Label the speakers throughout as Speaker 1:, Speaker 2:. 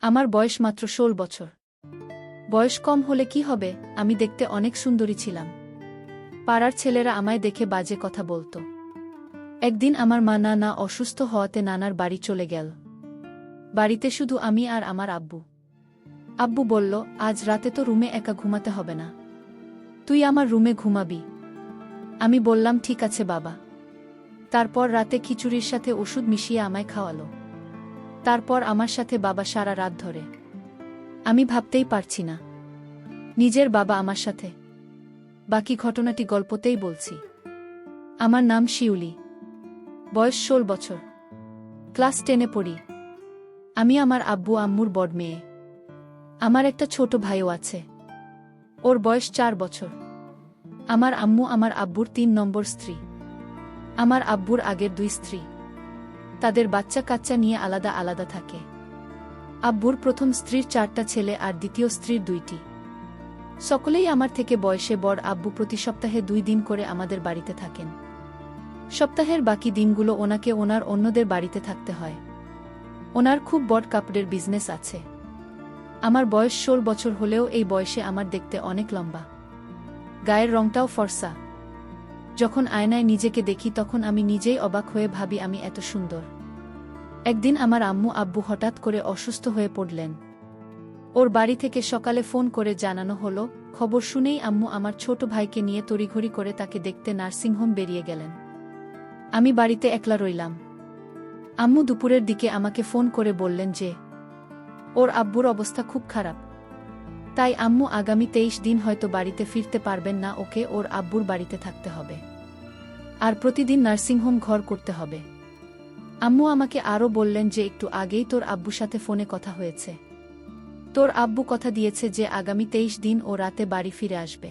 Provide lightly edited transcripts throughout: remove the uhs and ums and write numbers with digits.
Speaker 1: আমার বয়স মাত্র ১৬ বছর। বয়স কম হলে কি হবে, আমি দেখতে অনেক সুন্দরী ছিলাম। পাড়ার ছেলেরা আমায় দেখে বাজে কথা বলতো। একদিন আমার মা নানা অসুস্থ হওয়াতে নানার বাড়ি চলে গেল। বাড়িতে শুধু আমি আর আমার আব্বু। আব্বু বলল, আজ রাতে তো রুমে একা ঘুমাতে হবে না, তুই আমার রুমে ঘুমাবি। আমি বললাম, ঠিক আছে বাবা। তারপর রাতে খিচুড়ির সাথে ওষুধ মিশিয়ে আমায় খাওয়ালো। তারপর আমার সাথে বাবা সারা রাত ধরে। আমি ভাবতেই পারছি না, নিজের বাবা আমার সাথে। বাকি ঘটনাটি গল্পতেই বলছি। আমার নাম শিউলি। বয়স ১৬ বছর। ক্লাস 10-এ পড়ি। আমি আমার আব্বু আম্মুর বড় মেয়ে। আমার একটা ছোট ভাইও আছে, ওর বয়স ৪ বছর। আমার আম্মু আমার আব্বুর ৩ নম্বর স্ত্রী। আমার আব্বুর আগের ২ স্ত্রী, তাদের বাচ্চা কাচ্চা নিয়ে আলাদা আলাদা থাকে। আব্বুর প্রথম স্ত্রীর ৪টা ছেলে আর দ্বিতীয় স্ত্রীর ২টি। সকলেই আমার থেকে বয়সে বড়। আব্বু প্রতি সপ্তাহে ২ দিন করে আমাদের বাড়িতে থাকেন। সপ্তাহের বাকি দিনগুলো ওনাকে ওনার অন্যদের বাড়িতে থাকতে হয়। ওনার খুব বড় কাপড়ের বিজনেস আছে। আমার বয়স ১৬ বছর হলেও এই বয়সে আমার দেখতে অনেক লম্বা। গায়ের রংটাও ফর্সা। যখন আয়নায় নিজেকে দেখি তখন আমি নিজেই অবাক হয়ে ভাবি আমি এত সুন্দর। একদিন আমার আম্মু আব্বু হঠাৎ করে অসুস্থ হয়ে পড়লেন। ওর বাড়ি থেকে সকালে ফোন করে জানানো হলো। খবর শুনেই আম্মু আমার ছোট ভাইকে নিয়ে তড়িঘড়ি করে তাকে দেখতে নার্সিংহোম বেরিয়ে গেলেন। আমি বাড়িতে একলা রইলাম। আম্মু দুপুরের দিকে আমাকে ফোন করে বললেন যে ওর আব্বুর অবস্থা খুব খারাপ, তাই আম্মু আগামী ২৩ দিন হয়তো বাড়িতে ফিরতে পারবেন না, ওকে ওর আব্বুর বাড়িতে থাকতে হবে আর প্রতিদিন নার্সিংহোম ঘর করতে হবে। আম্মু আমাকে আরও বললেন যে একটু আগেই তোর আব্বুর সাথে ফোনে কথা হয়েছে। তোর আব্বু কথা দিয়েছে যে আগামী ২৩ দিন ও রাতে বাড়ি ফিরে আসবে।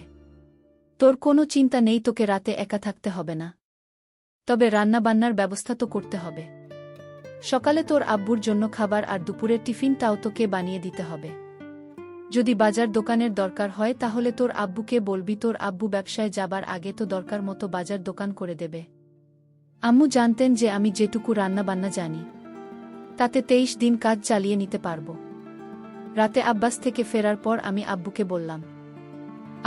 Speaker 1: তোর কোনো চিন্তা নেই, তোকে রাতে একা থাকতে হবে না। তবে রান্নাবান্নার ব্যবস্থা তো করতে হবে। সকালে তোর আব্বুর জন্য খাবার আর দুপুরের টিফিনটাও তোকে বানিয়ে দিতে হবে। যদি বাজার দোকানের দরকার হয় তাহলে তোর আব্বুকে বলবি, তোর আব্বু ব্যবসায় যাবার আগে তো দরকার মতো বাজার দোকান করে দেবে। আম্মু জানতেন যে আমি যেটুকু রান্নাবান্না জানি তাতে ২৩ দিন কাজ চালিয়ে নিতে পারব। রাতে আব্বাস থেকে ফেরার পর আমি আব্বুকে বললাম,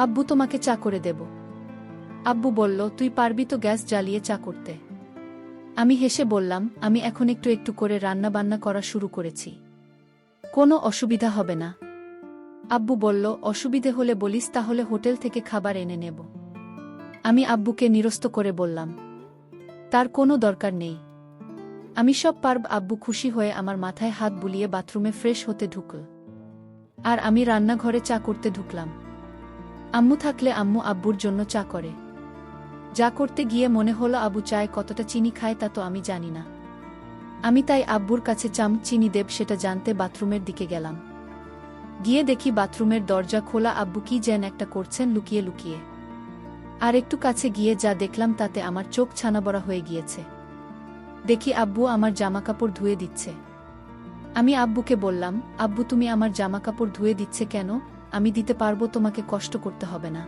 Speaker 1: আব্বু তোমাকে চা করে দেব। আব্বু বলল, তুই পারবি তো গ্যাস জ্বালিয়ে চা করতে? আমি হেসে বললাম, আমি এখন একটু একটু করে রান্নাবান্না করা শুরু করেছি, কোনো অসুবিধা হবে না। আব্বু বলল, অসুবিধে হলে বলিস, তাহলে হোটেল থেকে খাবার এনে নেব। আমি আব্বুকে নিরস্ত করে বললাম, তার কোনো দরকার নেই, আমি সব পারব। আব্বু খুশি হয়ে আমার মাথায় হাত বুলিয়ে বাথরুমে ফ্রেশ হতে ঢুকল আর আমি রান্নাঘরে চা করতে ঢুকলাম। আম্মু থাকলে আম্মু আব্বুর জন্য চা করে। যা করতে গিয়ে মনে হলো আব্বু চায় কতটা চিনি খায় তা তো আমি জানি না। আমি তাই আব্বুর কাছে চিনি দেব সেটা জানতে বাথরুমের দিকে গেলাম। গিয়ে দেখি বাথরুমের দরজা খোলা, আব্বু কি যেন একটা করছেন লুকিয়ে লুকিয়ে। আর একটু কাছে গিয়ে যা দেখলাম তাতে আমার চোখ ছানাবড়া হয়ে গিয়েছে। দেখি আব্বু আমার জামাকাপড় ধুয়ে দিচ্ছে। আমি আব্বুকে বললাম, আব্বু তুমি আমার জামাকাপড় ধুয়ে দিচ্ছে কেন? আমি দিতে পারবো, তোমাকে কষ্ট করতে হবে না।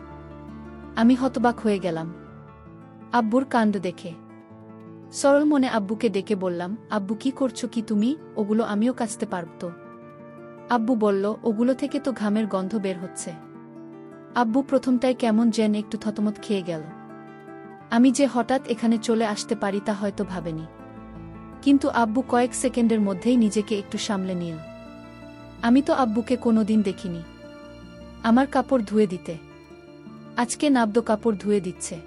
Speaker 1: আমি হতবাক হয়ে গেলাম আব্বুর কাণ্ড দেখে। সরল মনে আব্বুকে ডেকে বললাম, আব্বু কি করছো কি তুমি? ওগুলো আমিও কাচতে পারব তো? আব্বু বলল, ওগুলো থেকে তো ঘামের গন্ধ বের হচ্ছে। আব্বু প্রথমটায় কেমন যেন একটু থতমত খেয়ে গেল। আমি যে হঠাৎ এখানে চলে আসতে পারি তা হয়তো ভাবেনি। কিন্তু আব্বু কয়েক সেকেন্ডের মধ্যেই নিজেকে একটু সামলে নিল। আমি তো আব্বুকে কোনোদিন দেখিনি আমার কাপড় ধুয়ে দিতে। আজকে নাবদ কাপড় ধুয়ে দিচ্ছে।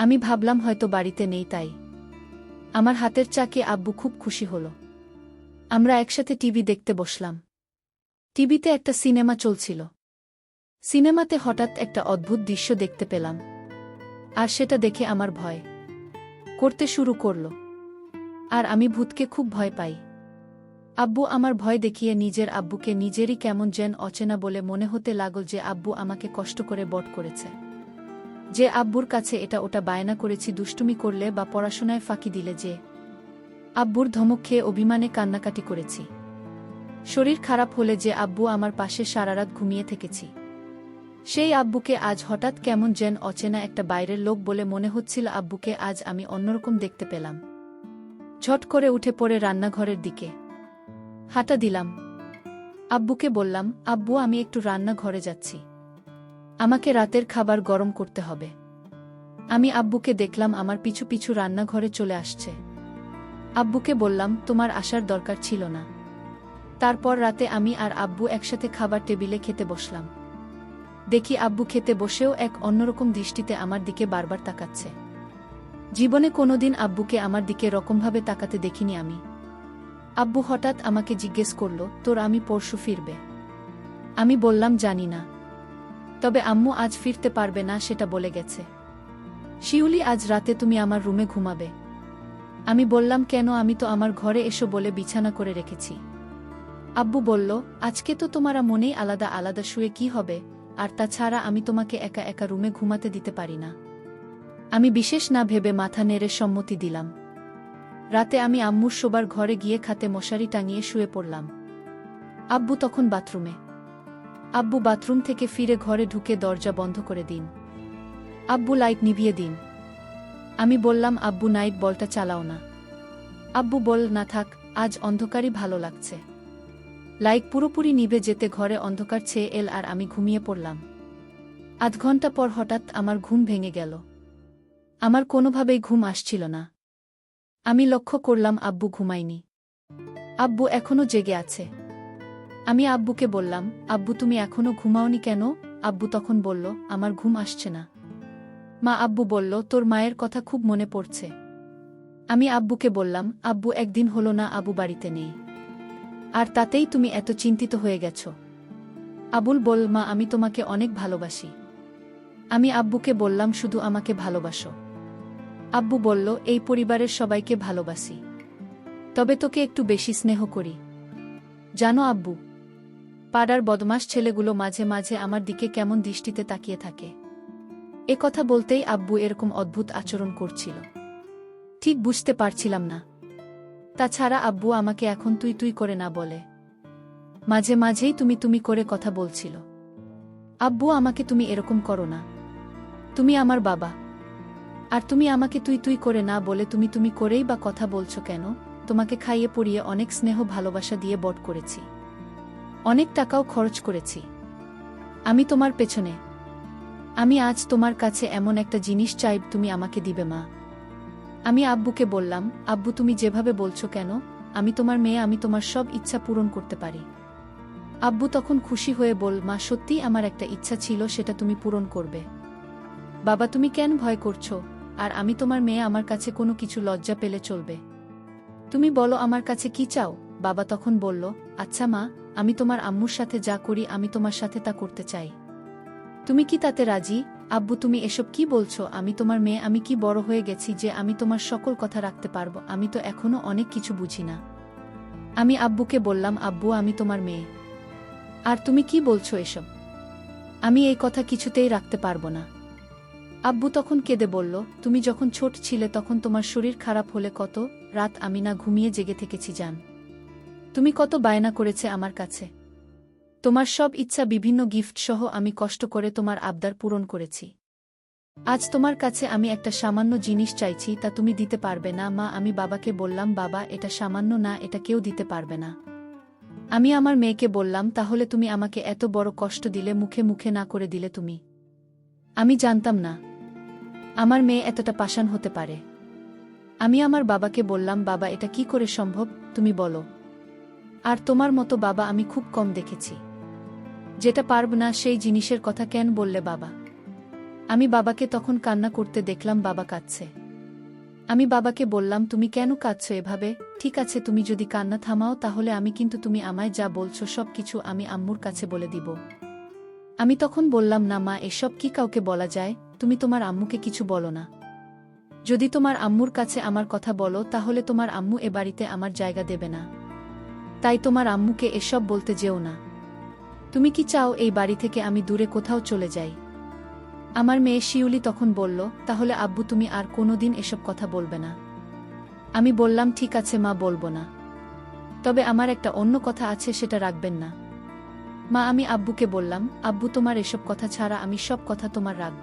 Speaker 1: আমি ভাবলাম হয়তো বাড়িতে নেই, তাই আমার হাতের চাকে আব্বু খুব খুশি হল। আমরা একসাথে টিভি দেখতে বসলাম। টিভিতে একটা সিনেমা চলছিল। সিনেমাতে হঠাৎ একটা অদ্ভুত দৃশ্য দেখতে পেলাম আর সেটা দেখে আমার ভয় করতে শুরু করল। আর আমি ভূতকে খুব ভয় পাই। আব্বু আমার ভয় দেখিয়ে নিজের আব্বুকে নিজেরই কেমন যেন অচেনা বলে মনে হতে লাগল, যে আব্বু আমাকে কষ্ট করে বট করেছে, যে আব্বুর কাছে এটা ওটা বায়না করেছি দুষ্টুমি করলে বা পড়াশোনায় ফাঁকি দিলে, যে আব্বুর ধমক খেয়ে অভিমানে কান্নাকাটি করেছি, শরীর খারাপ হলে যে আব্বু আমার পাশে সারারাত ঘুমিয়ে থেকেছি। সেই আব্বুকে আজ হঠাৎ কেমন যেন অচেনা একটা বাইরের লোক বলে মনে হচ্ছিল। আব্বুকে আজ আমি অন্যরকম দেখতে পেলাম। ঝট করে উঠে পড়ে রান্নাঘরের দিকে হাঁটা দিলাম। আব্বুকে বললাম, আব্বু আমি একটু রান্নাঘরে যাচ্ছি। আমাকে রাতের খাবার গরম করতে হবে। আমি আব্বুকে দেখলাম আমার পিছু পিছু রান্নাঘরে চলে আসছে। আব্বুকে বললাম, তোমার আসার দরকার ছিল না। তারপর রাতে আমি আর আব্বু একসাথে খাবার টেবিলে খেতে বসলাম। দেখি আব্বু খেতে বসেও এক অন্যরকম দৃষ্টিতে আমার দিকে বারবার তাকাচ্ছে। জীবনে কোনোদিন আব্বুকে আমার দিকে রকমভাবে তাকাতে দেখিনি আমি। আব্বু হঠাৎ আমাকে জিজ্ঞেস করল, তোর আমি পরশু ফিরবে? আমি বললাম, জানি না। তবে আম্মু আজ ফিরতে পারবে না সেটা বলে গেছে। শিউলি, আজ রাতে তুমি আমার রুমে ঘুমাবে। আমি বললাম, কেন? আমি তো আমার ঘরে এসো বলে বিছানা করে রেখেছি। আব্বু বলল, আজকে তো তোমারা মনেই আলাদা আলাদা শুয়ে কি হবে, আর তাছাড়া আমি তোমাকে একা একা রুমে ঘুমাতে দিতে পারি না। আমি বিশেষ না ভেবে মাথা নেড়ে সম্মতি দিলাম। রাতে আমি আম্মুর শোবার ঘরে গিয়ে খাটে মশারি টাঙিয়ে শুয়ে পড়লাম। আব্বু তখন বাথরুমে। আব্বু বাথরুম থেকে ফিরে ঘরে ঢুকে দরজা বন্ধ করে দিন। আব্বু লাইট নিভিয়ে দিন। আমি বললাম, আব্বু নাইট বলটা চালাও না। আব্বু বল, না থাক, আজ অন্ধকারই ভালো লাগছে। লাইট পুরোপুরি নিভে যেতে ঘরে অন্ধকার ছেয়ে এল আর আমি ঘুমিয়ে পড়লাম। আধ ঘন্টা পর হঠাৎ আমার ঘুম ভেঙে গেল। আমার কোনোভাবেই ঘুম আসছিল না। আমি লক্ষ্য করলাম আব্বু ঘুমায়নি। আব্বু এখনো জেগে আছে। আমি আব্বুকে বললাম, আব্বু তুমি এখনো ঘুমাওনি কেন? আব্বু তখন বলল, আমার ঘুম আসছে না। মা, আব্বু বলল, তোর মায়ের কথা খুব মনে পড়ছে। আমি আব্বুকে বললাম, আব্বু একদিন হলো না আবু বাড়িতে নেই, আর তাতেই তুমি এত চিন্তিত হয়ে গেছ। আবুল বল, মা আমি তোমাকে অনেক ভালোবাসি। আমি আব্বুকে বললাম, শুধু আমাকে ভালোবাসো? আব্বু বলল, এই পরিবারের সবাইকে ভালোবাসি, তবে তোকে একটু বেশি স্নেহ করি। জানো আব্বু, পাড়ার বদমাশ ছেলেগুলো মাঝে মাঝে আমার দিকে কেমন দৃষ্টিতে তাকিয়ে থাকে। এ কথা বলতেই আব্বু এরকম অদ্ভুত আচরণ করছিল। ঠিক বুঝতে পারছিলাম না। তাছাড়া আব্বু আমাকে এখন তুই তুই করে না বলে, মাঝে মাঝেই তুমি তুমি করে কথা বলছিল। আব্বু, আমাকে তুমি এরকম করো না। তুমি আমার বাবা, আর তুমি আমাকে তুই তুই করে না বলে তুমি তুমি করেই বা কথা বলছো কেন? তোমাকে খাইয়ে পড়িয়ে অনেক স্নেহ ভালোবাসা দিয়ে বড় করেছি, অনেক টাকাও খরচ করেছি আমি তোমার পেছনে। আমি আজ তোমার কাছে এমন একটা জিনিস চাই, তুমি আমাকে দিবে মা? আমি আব্বুকে বললাম, আব্বু তুমি যেভাবে বলছো কেন? আমি তোমার মেয়ে, আমি তোমার সব ইচ্ছা পূরণ করতে পারি। আব্বু তখন খুশি হয়ে বল, মা সত্যিই আমার একটা ইচ্ছা ছিল, সেটা তুমি পূরণ করবে। বাবা তুমি কেন ভয় করছো? আর আমি তোমার মেয়ে, আমার কাছে কোনো কিছু লজ্জা পেলে চলবে। তুমি বলো আমার কাছে কি চাও? বাবা তখন বলল, আচ্ছা মা, আমি তোমার আম্মুর সাথে যা করি আমি তোমার সাথে তা করতে চাই। তুমি কি তাতে রাজি? আব্বু তুমি এসব কি বলছো? আমি তোমার মেয়ে, আমি কি বড় হয়ে গেছি যে আমি তোমার সকল কথা রাখতে পারবো? আমি তো এখনো অনেক কিছু বুঝি না। আমি আব্বুকে বললাম, আব্বু আমি তোমার মেয়ে, আর তুমি কি বলছো এসব? আমি এই কথা কিছুতেই রাখতে পারবো না। আব্বু তখন কেঁদে বলল, তুমি যখন ছোট ছিলে তখন তোমার শরীর খারাপ হলে কত রাত আমি না ঘুমিয়ে জেগে থেকেছি জান। তুমি কত বায়না করেছে আমার কাছে। তোমার সব ইচ্ছা, বিভিন্ন গিফট সহ আমি কষ্ট করে তোমার আবদার পূরণ করেছি। আজ তোমার কাছে আমি একটা সামান্য জিনিস চাইছি, তা তুমি দিতে পারবে না। মা, আমি বাবাকে বললাম, বাবা এটা সামান্য না, এটা কেউ দিতে পারবে না। আমি আমার মেয়েকে বললাম, তাহলে তুমি আমাকে এত বড় কষ্ট দিলে, মুখে মুখে না করে দিলে তুমি? আমি জানতাম না আমার মেয়ে এতটা পাষাণ হতে পারে। আমি আমার বাবাকে বললাম, বাবা এটা কি করে সম্ভব, তুমি বলো। আর তোমার মতো বাবা আমি খুব কম দেখেছি। যেটা পারব না সেই জিনিসের কথা কেন বললে বাবা? আমি বাবাকে তখন কান্না করতে দেখলাম, বাবা কাঁদছে। আমি বাবাকে বললাম, তুমি কেন কাঁদছো এভাবে? ঠিক আছে, তুমি যদি কান্না থামাও তাহলে আমি কিন্তু তুমি আমায় যা বলছো সব কিছু আমি আম্মুর কাছে বলে দিব। আমি তখন বললাম, না মা, এসব কি কাউকে বলা যায়? তুমি তোমার আম্মুকে কিছু বলো না। যদি তোমার আম্মুর কাছে আমার কথা বলো তাহলে তোমার আম্মু এ বাড়িতে আমার জায়গা দেবে না। তাই তোমার আম্মুকে এসব বলতে যেও না। তুমি কি চাও এই বাড়ি থেকে আমি দূরে কোথাও চলে যাই? আমার মেয়ে শিউলি তখন বলল, তাহলে আব্বু তুমি আর কোনোদিন এসব কথা বলবে না? আমি বললাম, ঠিক আছে মা, বলবো না। তবে আমার একটা অন্য কথা আছে, সেটা রাখবেন না? মা, আমি আব্বুকে বললাম, আব্বু তোমার এসব কথা ছাড়া আমি সব কথা তোমার রাখব।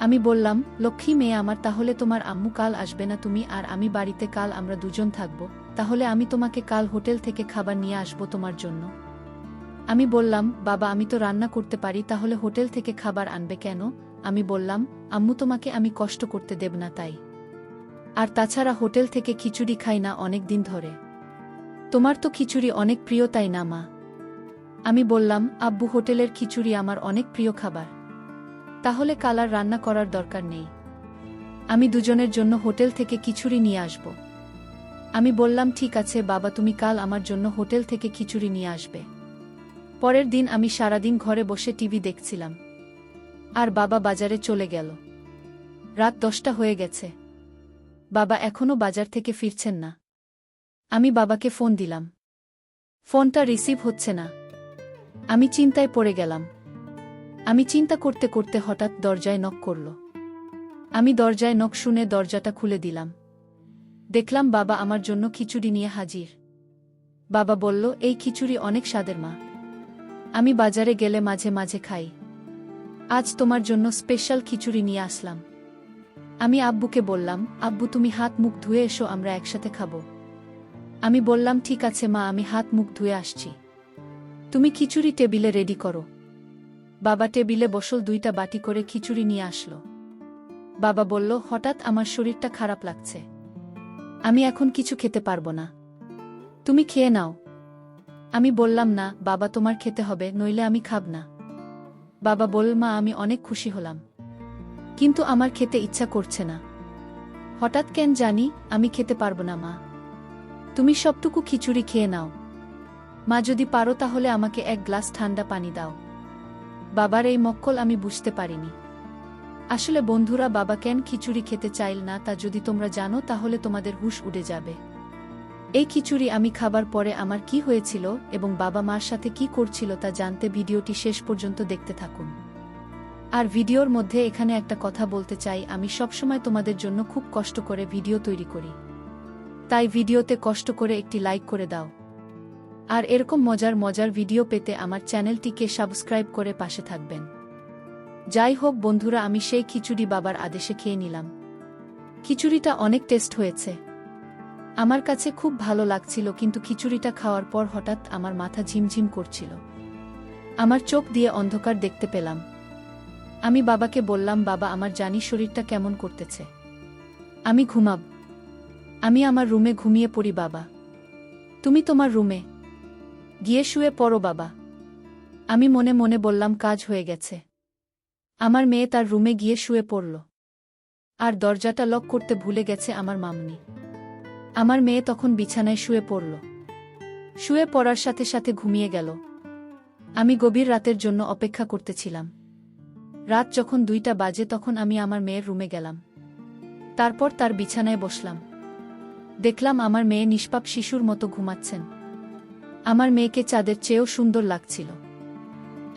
Speaker 1: আমি বললাম, লক্ষ্মী মেয়ে আমার, তাহলে তোমার আম্মু কাল আসবে না, তুমি আর আমি বাড়িতে কাল আমরা দুজন থাকব। তাহলে আমি তোমাকে কাল হোটেল থেকে খাবার নিয়ে আসবো তোমার জন্য। আমি বললাম, বাবা আমি তো রান্না করতে পারি, তাহলে হোটেল থেকে খাবার আনবে কেন? আমি বললাম, আম্মু তোমাকে আমি কষ্ট করতে দেব না তাই। আর তাছাড়া হোটেল থেকে খিচুড়ি খাই না অনেক দিন ধরে। তোমার তো খিচুড়ি অনেক প্রিয় তাই না মা? আমি বললাম, আব্বু হোটেলের খিচুড়ি আমার অনেক প্রিয় খাবার। তাহলে কাল আর রান্না করার দরকার নেই। আমি দুজনের জন্য হোটেল থেকে খিচুড়ি নিয়ে আসব। আমি বললাম, ঠিক আছে বাবা, তুমি কাল আমার জন্য হোটেল থেকে খিচুড়ি নিয়ে আসবে। পরের দিন আমি সারাদিন ঘরে বসে টিভি দেখছিলাম। আর বাবা বাজারে চলে গেল। রাত 10টা হয়ে গেছে। বাবা এখনো বাজার থেকে ফিরছেন না। আমি বাবাকে ফোন দিলাম। ফোনটা রিসিভ হচ্ছে না। আমি চিন্তায় পড়ে গেলাম। আমি চিন্তা করতে করতে হঠাৎ দরজায় নক করল। আমি দরজায় নক শুনে দরজাটা খুলে দিলাম। দেখলাম বাবা আমার জন্য খিচুড়ি নিয়ে হাজির। বাবা বলল, এই খিচুড়ি অনেক স্বাদের মা। আমি বাজারে গেলে মাঝে মাঝে খাই। আজ তোমার জন্য স্পেশাল খিচুড়ি নিয়ে আসলাম। আমি আব্বুকে বললাম, আব্বু তুমি হাত মুখ ধুয়ে এসো, আমরা একসাথে খাবো। আমি বললাম, ঠিক আছে মা, আমি হাত মুখ ধুয়ে আসছি। তুমি খিচুড়ি টেবিলে রেডি করো। বাবা টেবিলে বসল, 2টা বাটি করে খিচুড়ি নিয়ে আসলো। বাবা বলল, হঠাৎ আমার শরীরটা খারাপ লাগছে। আমি এখন কিছু খেতে পারবো না। তুমি খেয়ে নাও। আমি বললাম, না বাবা, তোমার খেতে হবে, নইলে আমি খাব না। বাবা বলল, মা আমি অনেক খুশি হলাম, কিন্তু আমার খেতে ইচ্ছা করছে না। হঠাৎ কেন জানি আমি খেতে পারবো না মা। তুমি সবটুকু খিচুড়ি খেয়ে নাও। মা যদি পারো তাহলে আমাকে 1 গ্লাস ঠান্ডা পানি দাও। বাবার এই মক্কল আমি বুঝতে পারিনি। আসলে বন্ধুরা, বাবা কেন খিচুড়ি খেতে চাইল না তা যদি তোমরা জানো তাহলে তোমাদের হুঁশ উড়ে যাবে। এই খিচুড়ি আমি খাবার পরে আমার কি হয়েছিল এবং বাবা মার সাথে কি করছিল তা জানতে ভিডিওটি শেষ পর্যন্ত দেখতে থাকুন। আর ভিডিওর মধ্যে এখানে একটা কথা বলতে চাই, আমি সবসময় তোমাদের জন্য খুব কষ্ট করে ভিডিও তৈরি করি। তাই ভিডিওতে কষ্ট করে একটি লাইক করে দাও। আর এরকম মজার মজার ভিডিও পেতে আমার চ্যানেলটিকে সাবস্ক্রাইব করে পাশে থাকবেন। যাই হোক বন্ধুরা, আমি সেই খিচুড়ি বাবার আদেশে খেয়ে নিলাম। খিচুড়িটা অনেক টেস্ট হয়েছে। আমার কাছে খুব ভালো লাগছিল, কিন্তু খিচুড়িটা খাওয়ার পর হঠাৎ আমার মাথা ঝিমঝিম করছিল। আমার চোখ দিয়ে অন্ধকার দেখতে পেলাম। আমি বাবাকে বললাম, বাবা আমার জানি শরীরটা কেমন করতেছে। আমি ঘুমাব। আমি আমার রুমে ঘুমিয়ে পড়ি বাবা। তুমি তোমার রুমে গিয়ে শুয়ে পড়ো বাবা। আমি মনে মনে বললাম, কাজ হয়ে গেছে। আমার মেয়ে তার রুমে গিয়ে শুয়ে পড়ল। আর দরজাটা লক করতে ভুলে গেছে আমার মামনি। আমার মেয়ে তখন বিছানায় শুয়ে পড়ল। শুয়ে পড়ার সাথে সাথে ঘুমিয়ে গেল। আমি গভীর রাতের জন্য অপেক্ষা করতেছিলাম। রাত যখন 2টা বাজে তখন আমি আমার মেয়ের রুমে গেলাম। তারপর তার বিছানায় বসলাম। দেখলাম আমার মেয়ে নিষ্পাপ শিশুর মতো ঘুমাচ্ছেন। আমার মেয়েকে চাঁদের চেয়েও সুন্দর লাগছিল।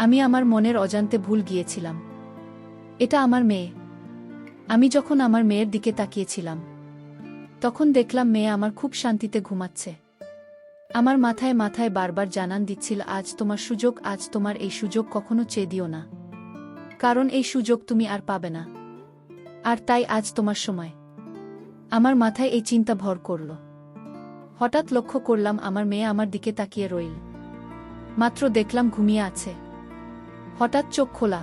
Speaker 1: আমি আমার মনের অজান্তে ভুল গিয়েছিলাম, এটা আমার মেয়ে। আমি যখন আমার মেয়ের দিকে তাকিয়েছিলাম তখন দেখলাম মেয়ে আমার খুব শান্তিতে ঘুমাচ্ছে। আমার মাথায় মাথায় বারবার জানান দিচ্ছিল, আজ তোমার সুযোগ, আজ তোমার এই সুযোগ কখনো চেয়ে দিও না, কারণ এই সুযোগ তুমি আর পাবে না। আর তাই আজ তোমার সময়। আমার মাথায় এই চিন্তা ভর করল। হঠাৎ লক্ষ্য করলাম আমার মেয়ে আমার দিকে তাকিয়ে রইল। মাত্র দেখলাম ঘুমিয়ে আছে। হঠাৎ চোখ খোলা,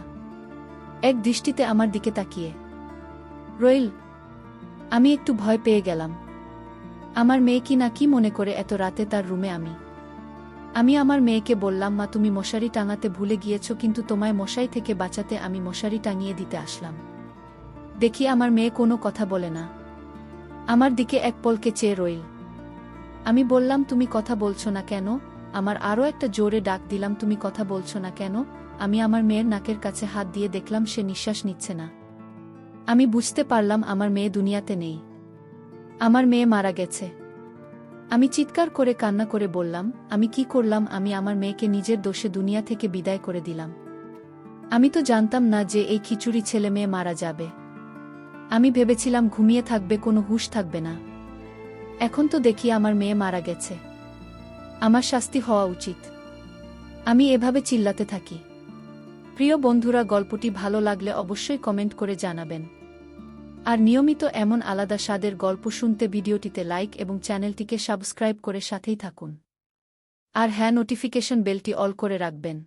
Speaker 1: এক দৃষ্টিতে আমার দিকে তাকিয়ে রইল। আমি একটু ভয় পেয়ে গেলাম। আমার মেয়ে কি না কি মনে করে এত রাতে তার রুমে আমি আমার মেয়েকে বললাম, মা তুমি মশারি টাঙাতে ভুলে গিয়েছ, কিন্তু তোমায় মশাই থেকে বাঁচাতে আমি মশারি টাঙিয়ে দিতে আসলাম। দেখি আমার মেয়ে কোনো কথা বলে না, আমার দিকে এক পলকে চেয়ে রইল। আমি বললাম, তুমি কথা বলছো না কেন? আমার আরও একটা জোরে ডাক দিলাম, তুমি কথা বলছো না কেন? আমি আমার মেয়ের নাকের কাছে হাত দিয়ে দেখলাম সে নিঃশ্বাস নিচ্ছে না। আমি বুঝতে পারলাম আমার মেয়ে দুনিয়াতে নেই। আমার মেয়ে মারা গেছে। আমি চিৎকার করে কান্না করে বললাম, আমি কি করলাম? আমি আমার মেয়েকে নিজের দোষে দুনিয়া থেকে বিদায় করে দিলাম। আমি তো জানতাম না যে এই খিচুড়ি ছেলে মেয়ে মারা যাবে। আমি ভেবেছিলাম ঘুমিয়ে থাকবে, কোনো হুঁশ থাকবে না। এখন তো দেখি আমার মেয়ে মারা গেছে। আমার শাস্তি হওয়া উচিত। আমি এভাবে চিল্লাতে থাকি। প্রিয় বন্ধুরা, গল্পটি ভালো লাগলে অবশ্যই কমেন্ট করে জানাবেন। আর নিয়মিত এমন আলাদা স্বাদের গল্প শুনতে ভিডিওটিতে লাইক এবং চ্যানেলটিকে সাবস্ক্রাইব করে সাথেই থাকুন। আর হ্যাঁ, নোটিফিকেশন বেলটি অল করে রাখবেন,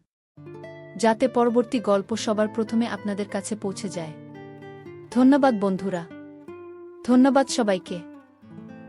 Speaker 1: যাতে পরবর্তী গল্প সবার প্রথমে আপনাদের কাছে পৌঁছে যায়। ধন্যবাদ বন্ধুরা। ধন্যবাদ সবাইকে।